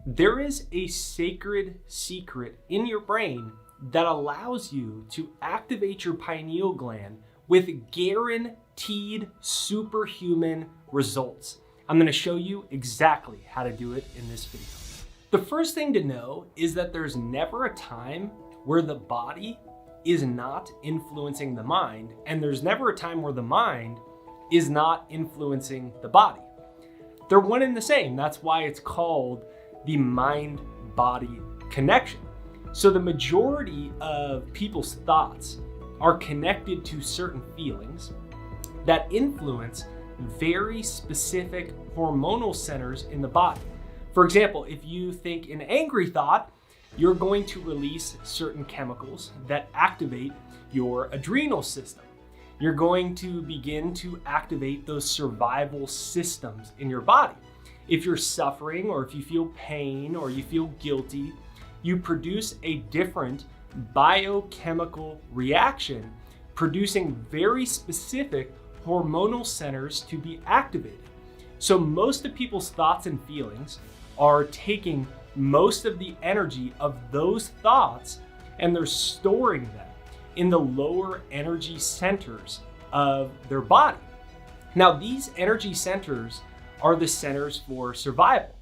There is a sacred secret in your brain that allows you to activate your pineal gland with guaranteed superhuman results. I'm going to show you exactly how to do it in this video. The first thing to know is that there's never a time where the body is not influencing the mind, and there's never a time where the mind is not influencing the body. They're one and the same. That's why it's called the mind-body connection. So the majority of people's thoughts are connected to certain feelings that influence very specific hormonal centers in the body. For example, if you think an angry thought, you're going to release certain chemicals that activate your adrenal system. You're going to begin to activate those survival systems in your body. If you're suffering, or if you feel pain, or you feel guilty, you produce a different biochemical reaction, producing very specific hormonal centers to be activated. So most of people's thoughts and feelings are taking most of the energy of those thoughts and they're storing them in the lower energy centers of their body. Now, these energy centers are the centers for survival.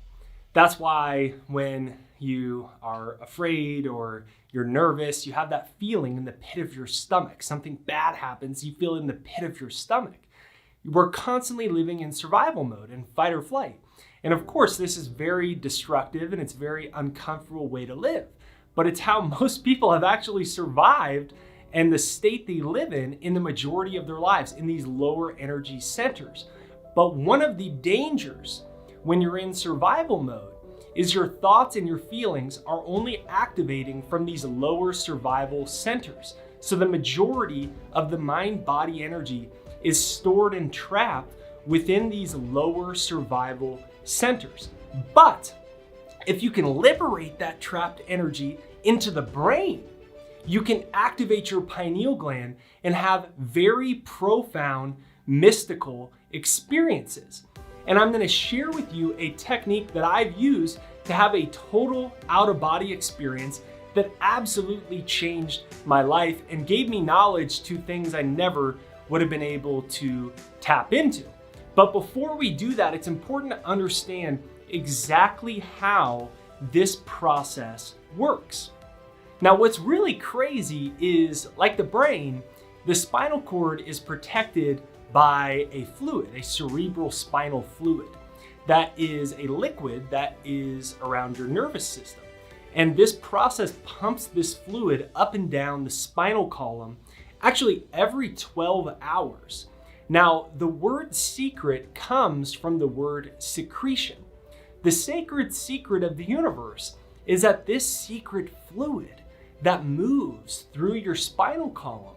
That's why when you are afraid or you're nervous, you have that feeling in the pit of your stomach. Something bad happens, you feel in the pit of your stomach. We're constantly living in survival mode and fight or flight. And of course, this is very destructive and it's a very uncomfortable way to live. But it's how most people have actually survived and the state they live in the majority of their lives, in these lower energy centers. But one of the dangers when you're in survival mode is your thoughts and your feelings are only activating from these lower survival centers. So the majority of the mind-body energy is stored and trapped within these lower survival centers. But if you can liberate that trapped energy into the brain, you can activate your pineal gland and have very profound mystical experiences. And I'm going to share with you a technique that I've used to have a total out-of-body experience that absolutely changed my life and gave me knowledge to things I never would have been able to tap into. But before we do that, it's important to understand exactly how this process works. Now, what's really crazy is, like the brain, the spinal cord is protected by a fluid, a cerebral spinal fluid. That is a liquid that is around your nervous system. And this process pumps this fluid up and down the spinal column actually every 12 hours. Now, the word secret comes from the word secretion. The sacred secret of the universe is that this secret fluid that moves through your spinal column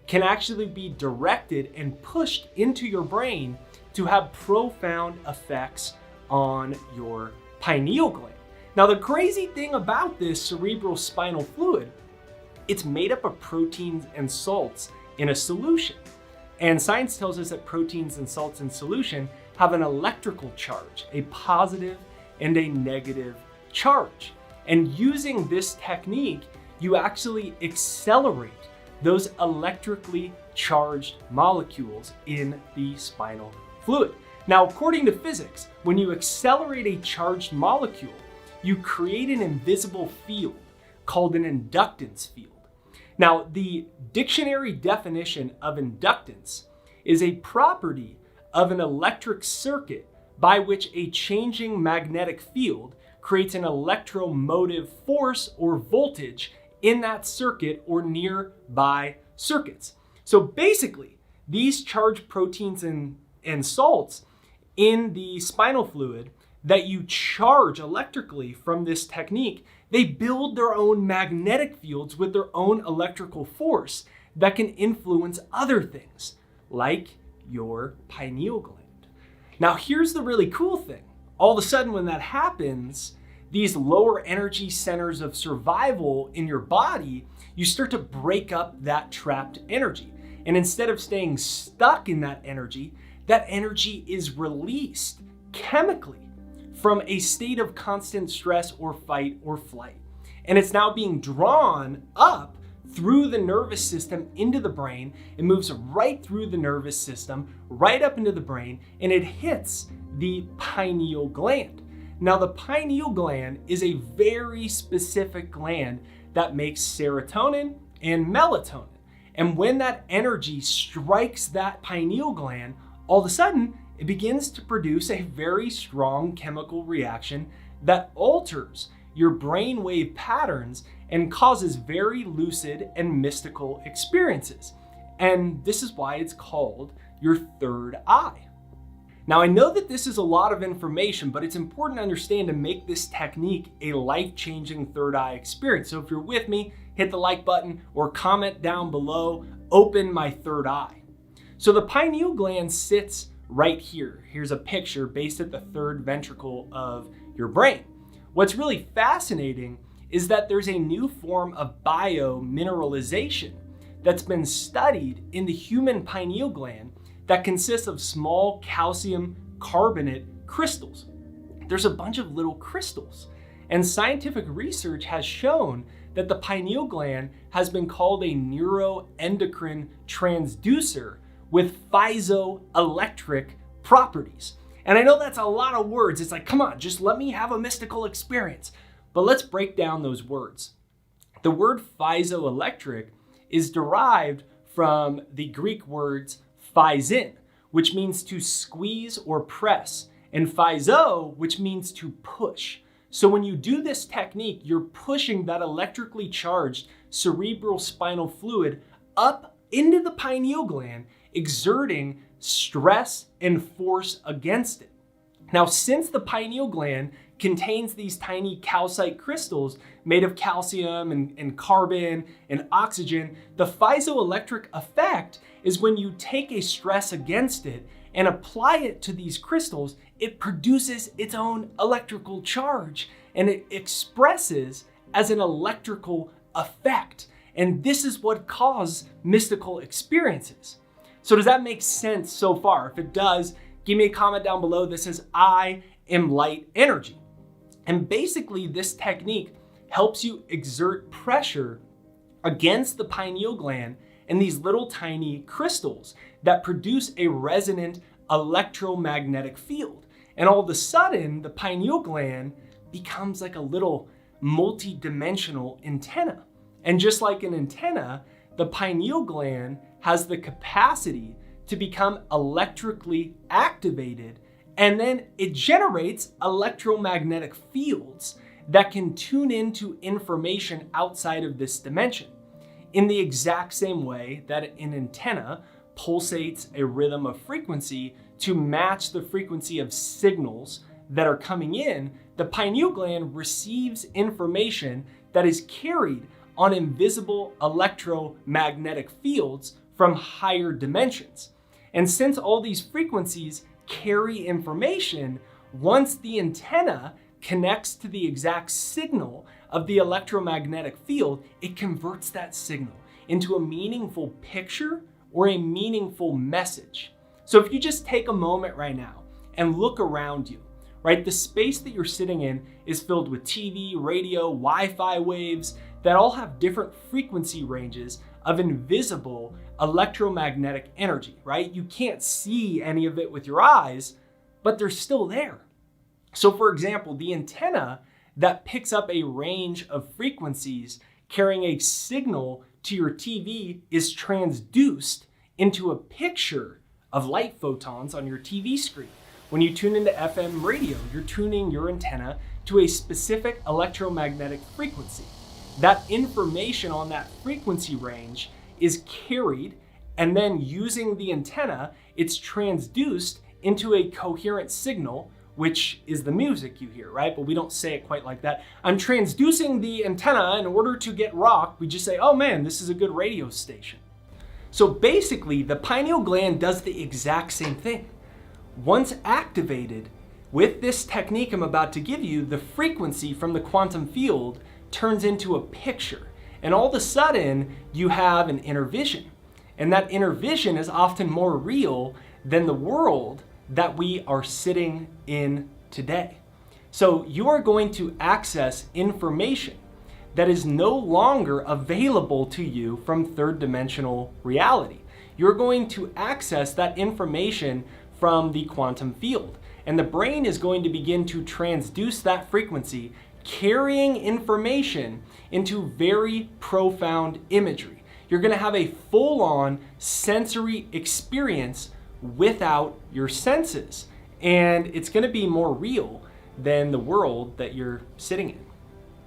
can actually be directed and pushed into your brain to have profound effects on your pineal gland. Now, the crazy thing about this cerebral spinal fluid, it's made up of proteins and salts in a solution. And science tells us that proteins and salts in solution have an electrical charge, a positive and a negative charge. And using this technique, you actually accelerate those electrically charged molecules in the spinal fluid. Now, according to physics, when you accelerate a charged molecule, you create an invisible field called an inductance field. Now, the dictionary definition of inductance is a property of an electric circuit by which a changing magnetic field creates an electromotive force or voltage in that circuit or nearby circuits. So basically, these charged proteins and salts in the spinal fluid that you charge electrically from this technique, they build their own magnetic fields with their own electrical force that can influence other things, like your pineal gland. Now, here's the really cool thing. All of a sudden, when that happens, these lower energy centers of survival in your body, you start to break up that trapped energy. And instead of staying stuck in that energy is released chemically from a state of constant stress or fight or flight. And it's now being drawn up through the nervous system into the brain. It moves right through the nervous system, right up into the brain, and it hits the pineal gland. Now, the pineal gland is a very specific gland that makes serotonin and melatonin. And when that energy strikes that pineal gland, all of a sudden, it begins to produce a very strong chemical reaction that alters your brainwave patterns and causes very lucid and mystical experiences. And this is why it's called your third eye. Now, I know that this is a lot of information, but it's important to understand to make this technique a life-changing third eye experience. So if you're with me, hit the like button or comment down below, open my third eye. So the pineal gland sits right here. Here's a picture based at the third ventricle of your brain. What's really fascinating is that there's a new form of biomineralization that's been studied in the human pineal gland that consists of small calcium carbonate crystals. There's a bunch of little crystals, and scientific research has shown that the pineal gland has been called a neuroendocrine transducer with piezoelectric properties. And I know that's a lot of words. It's like, come on, just let me have a mystical experience. But let's break down those words. The word piezoelectric is derived from the Greek words phizin, which means to squeeze or press, and piezo, which means to push. So when you do this technique, you're pushing that electrically charged cerebral spinal fluid up into the pineal gland, exerting stress and force against it. Now, since the pineal gland contains these tiny calcite crystals made of calcium and carbon and oxygen, the piezoelectric effect is when you take a stress against it and apply it to these crystals, it produces its own electrical charge and it expresses as an electrical effect. And this is what causes mystical experiences. So does that make sense so far? If it does, give me a comment down below that says, I am light energy. And basically this technique helps you exert pressure against the pineal gland and these little tiny crystals that produce a resonant electromagnetic field. And all of a sudden, the pineal gland becomes like a little multi-dimensional antenna. And just like an antenna, the pineal gland has the capacity to become electrically activated, and then it generates electromagnetic fields that can tune into information outside of this dimension. In the exact same way that an antenna pulsates a rhythm of frequency to match the frequency of signals that are coming in, the pineal gland receives information that is carried on invisible electromagnetic fields from higher dimensions. And since all these frequencies carry information, once the antenna connects to the exact signal of the electromagnetic field, it converts that signal into a meaningful picture or a meaningful message. So if you just take a moment right now and look around you, right? The space that you're sitting in is filled with TV, radio, Wi-Fi waves that all have different frequency ranges of invisible electromagnetic energy, right? You can't see any of it with your eyes, but they're still there. So for example, the antenna that picks up a range of frequencies carrying a signal to your TV is transduced into a picture of light photons on your TV screen. When you tune into FM radio, you're tuning your antenna to a specific electromagnetic frequency. That information on that frequency range is carried, and then using the antenna, it's transduced into a coherent signal, which is the music you hear, right? But we don't say it quite like that. I'm transducing the antenna in order to get rock. We just say, oh man, this is a good radio station. So basically, the pineal gland does the exact same thing. Once activated with this technique I'm about to give you, the frequency from the quantum field turns into a picture. And all of a sudden, you have an inner vision. And that inner vision is often more real than the world that we are sitting in today. So you are going to access information that is no longer available to you from third dimensional reality. You're going to access that information from the quantum field. And the brain is going to begin to transduce that frequency, carrying information into very profound imagery. You're going to have a full-on sensory experience without your senses. And it's going to be more real than the world that you're sitting in.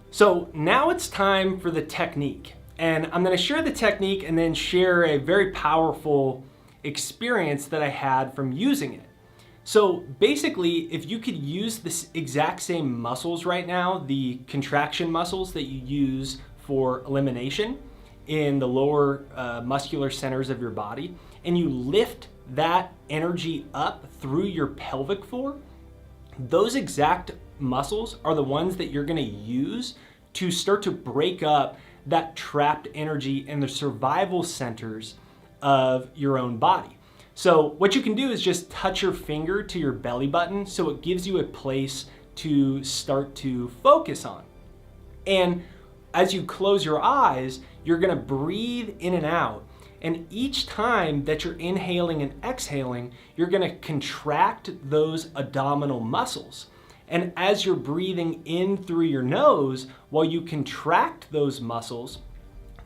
So now it's time for the technique. And I'm going to share the technique and then share a very powerful experience that I had from using it. So basically, if you could use the exact same muscles right now, the contraction muscles that you use for elimination in the lower muscular centers of your body, and you lift that energy up through your pelvic floor, those exact muscles are the ones that you're going to use to start to break up that trapped energy in the survival centers of your own body. So what you can do is just touch your finger to your belly button so it gives you a place to start to focus on. And as you close your eyes, you're going to breathe in and out. And each time that you're inhaling and exhaling, you're going to contract those abdominal muscles. And as you're breathing in through your nose, while you contract those muscles,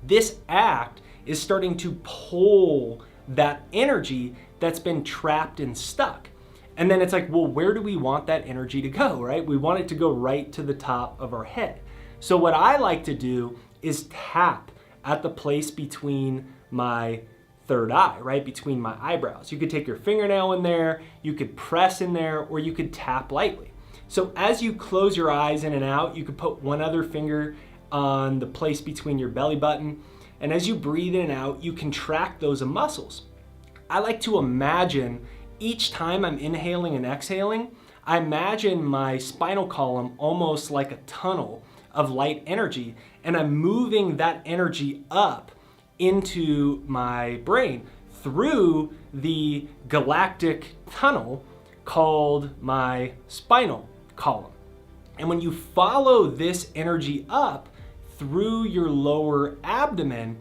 this act is starting to pull that energy that's been trapped and stuck. And then it's like, well, where do we want that energy to go, right? We want it to go right to the top of our head. So what I like to do is tap at the place between my third eye, right? Between my eyebrows. You could take your fingernail in there, you could press in there, or you could tap lightly. So as you close your eyes in and out, you could put one other finger on the place between your belly button. And as you breathe in and out, you contract those muscles. I like to imagine each time I'm inhaling and exhaling, I imagine my spinal column almost like a tunnel of light energy, and I'm moving that energy up into my brain through the galactic tunnel called my spinal column. And when you follow this energy up through your lower abdomen,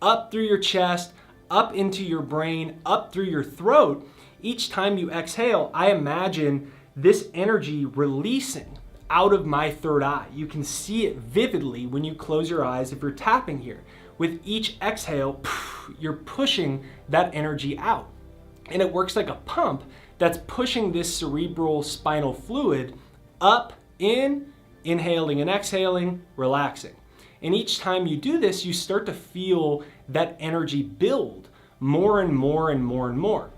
up through your chest, up into your brain, up through your throat, each time you exhale, I imagine this energy releasing out of my third eye. You can see it vividly when you close your eyes if you're tapping here. With each exhale, you're pushing that energy out. And it works like a pump that's pushing this cerebral spinal fluid up, inhaling and exhaling, relaxing. And each time you do this, you start to feel that energy build more and more and more and more.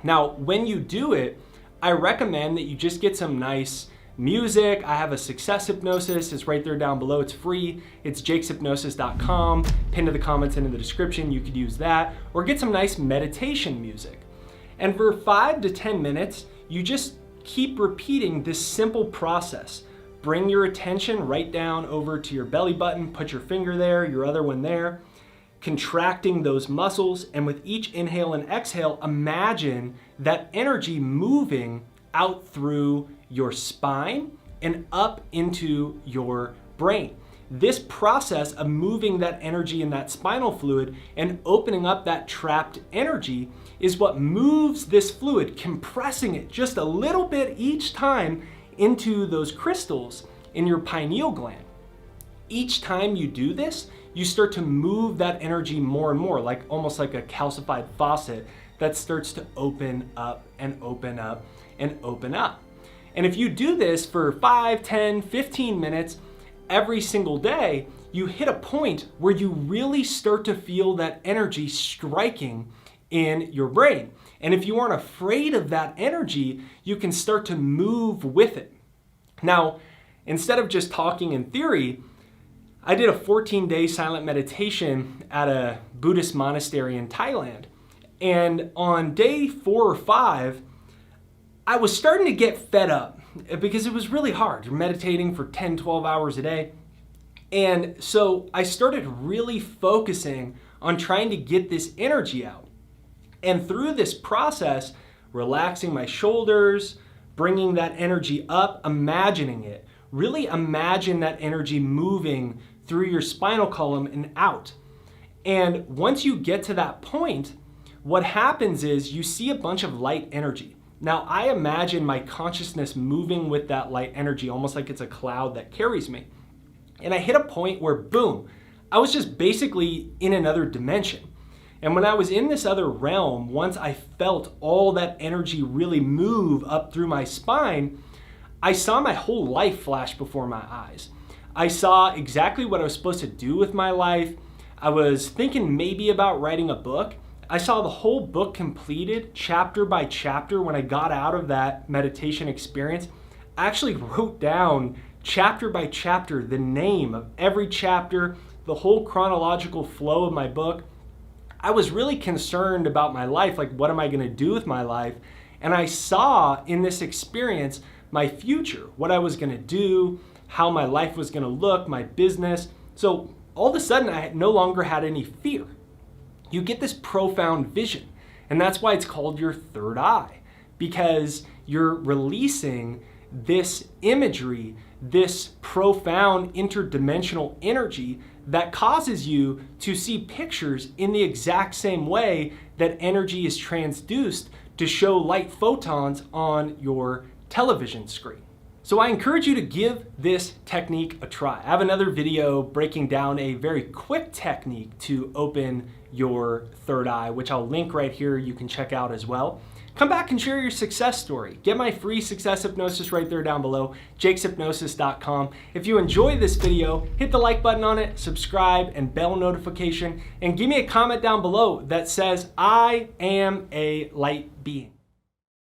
Now, when you do it, I recommend that you just get some nice music. I have a success hypnosis. It's right there down below. It's free. It's jakeshypnosis.com. Pinned to the comments and in the description. You could use that. Or get some nice meditation music. And for 5 to 10 minutes, you just keep repeating this simple process. Bring your attention right down over to your belly button. Put your finger there, your other one there. Contracting those muscles. And with each inhale and exhale, imagine that energy moving out through your spine and up into your brain. This process of moving that energy in that spinal fluid and opening up that trapped energy is what moves this fluid, compressing it just a little bit each time into those crystals in your pineal gland. Each time you do this, you start to move that energy more and more, like almost like a calcified faucet that starts to open up and open up and open up. And if you do this for 5, 10, 15 minutes every single day, you hit a point where you really start to feel that energy striking in your brain. And if you aren't afraid of that energy, you can start to move with it. Now, instead of just talking in theory, I did a 14-day silent meditation at a Buddhist monastery in Thailand. And on day 4 or 5, I was starting to get fed up because it was really hard. You're meditating for 10, 12 hours a day. And so I started really focusing on trying to get this energy out. And through this process, relaxing my shoulders, bringing that energy up, imagining it. Really imagine that energy moving through your spinal column and out. And once you get to that point, what happens is you see a bunch of light energy. Now, I imagine my consciousness moving with that light energy, almost like it's a cloud that carries me. And I hit a point where, boom, I was just basically in another dimension. And when I was in this other realm, once I felt all that energy really move up through my spine, I saw my whole life flash before my eyes. I saw exactly what I was supposed to do with my life. I was thinking maybe about writing a book. I saw the whole book completed chapter by chapter when I got out of that meditation experience. I actually wrote down chapter by chapter the name of every chapter, the whole chronological flow of my book. I was really concerned about my life, like what am I going to do with my life? And I saw in this experience my future, what I was going to do, how my life was going to look, my business. So all of a sudden I no longer had any fear. You get this profound vision, and that's why it's called your third eye, because you're releasing this imagery, this profound interdimensional energy that causes you to see pictures in the exact same way that energy is transduced to show light photons on your television screen. So I encourage you to give this technique a try. I have another video breaking down a very quick technique to open your third eye, which I'll link right here. You can check out as well. Come back and share your success story. Get my free success hypnosis right there down below, jakeshypnosis.com. If you enjoy this video, hit the like button on it, subscribe, and bell notification, and give me a comment down below that says, I am a light being.